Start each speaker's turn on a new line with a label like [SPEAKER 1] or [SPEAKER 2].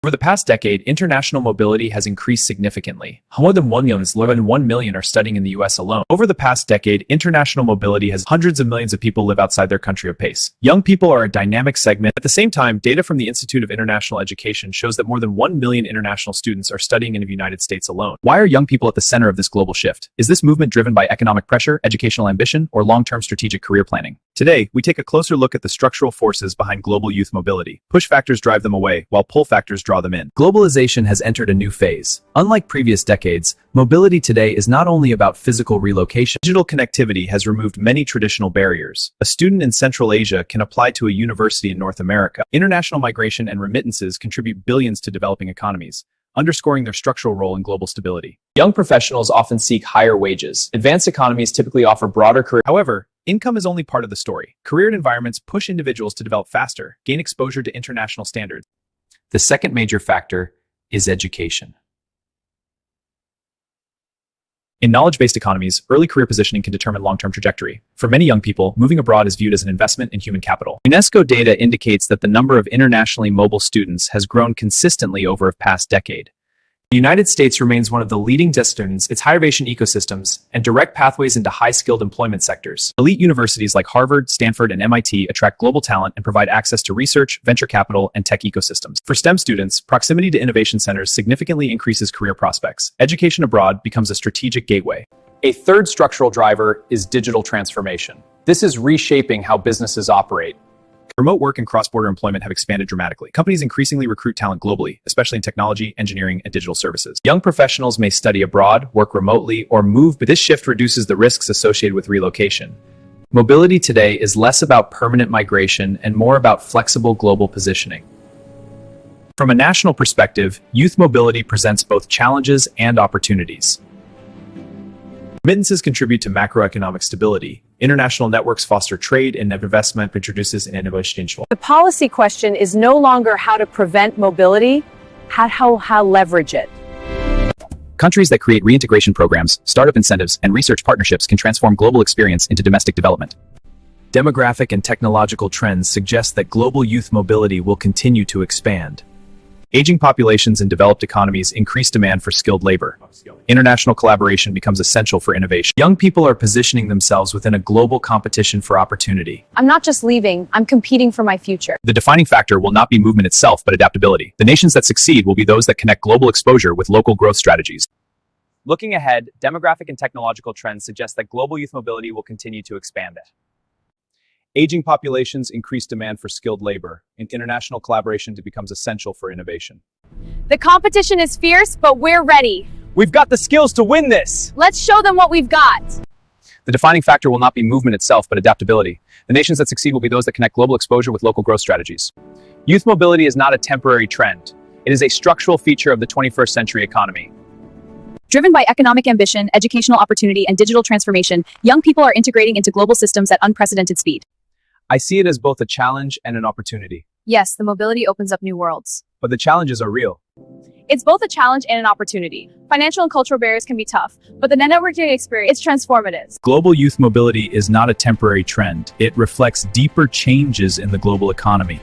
[SPEAKER 1] Over the past decade, international mobility has increased significantly. More than 1 million are studying in the US alone. Over the past decade, international mobility has hundreds of millions of people live outside their country of pace. Young people are a dynamic segment. At the same time, data from the Institute of International Education shows that more than 1 million international students are studying in the United States alone. Why are young people at the center of this global shift? Is this movement driven by economic pressure, educational ambition, or long-term strategic career planning? Today, we take a closer look at the structural forces behind global youth mobility. Push factors drive them away, while pull factors draw them in. Globalization has entered a new phase. Unlike previous decades, mobility today is not only about physical relocation. Digital connectivity has removed many traditional barriers. A student in Central Asia can apply to a university in North America. International migration and remittances contribute billions to developing economies, underscoring their structural role in global stability. Young professionals often seek higher wages. Advanced economies typically offer broader career. However, income is only part of the story. Career environments push individuals to develop faster, gain exposure to international standards. The second major factor is education. In knowledge-based economies, early career positioning can determine long-term trajectory. For many young people, moving abroad is viewed as an investment in human capital. UNESCO data indicates that the number of internationally mobile students has grown consistently over a past decade. The United States remains one of the leading destinations, its higher education ecosystems, and direct pathways into high-skilled employment sectors. Elite universities like Harvard, Stanford, and MIT attract global talent and provide access to research, venture capital, and tech ecosystems. For STEM students, proximity to innovation centers significantly increases career prospects. Education abroad becomes a strategic gateway. A third structural driver is digital transformation. This is reshaping how businesses operate. Remote work and cross-border employment have expanded dramatically. Companies increasingly recruit talent globally, especially in technology, engineering, and digital services. Young professionals may study abroad, work remotely, or move, but this shift reduces the risks associated with relocation. Mobility today is less about permanent migration and more about flexible global positioning. From a national perspective, youth mobility presents both challenges and opportunities. Remittances contribute to macroeconomic stability. International networks foster trade and investment, introduces an innovation.
[SPEAKER 2] The policy question is no longer how to prevent mobility, how leverage it.
[SPEAKER 1] Countries that create reintegration programs, startup incentives, and research partnerships can transform global experience into domestic development. Demographic and technological trends suggest that global youth mobility will continue to expand. Aging populations in developed economies increase demand for skilled labor. International collaboration becomes essential for innovation. Young people are positioning themselves within a global competition for opportunity.
[SPEAKER 2] I'm not just leaving, I'm competing for my future.
[SPEAKER 1] The defining factor will not be movement itself, but adaptability. The nations that succeed will be those that connect global exposure with local growth strategies. Looking ahead, demographic and technological trends suggest that global youth mobility will continue to expand. Aging populations increase demand for skilled labor, and international collaboration becomes essential for innovation.
[SPEAKER 2] The competition is fierce, but we're ready.
[SPEAKER 1] We've got the skills to win this!
[SPEAKER 2] Let's show them what we've got.
[SPEAKER 1] The defining factor will not be movement itself, but adaptability. The nations that succeed will be those that connect global exposure with local growth strategies. Youth mobility is not a temporary trend. It is a structural feature of the 21st century economy.
[SPEAKER 3] Driven by economic ambition, educational opportunity, and digital transformation, young people are integrating into global systems at unprecedented speed.
[SPEAKER 1] I see it as both a challenge and an opportunity.
[SPEAKER 3] Yes, the mobility opens up new worlds.
[SPEAKER 1] But the challenges are real.
[SPEAKER 3] It's both a challenge and an opportunity. Financial and cultural barriers can be tough, but the networking experience is transformative.
[SPEAKER 1] Global youth mobility is not a temporary trend. It reflects deeper changes in the global economy.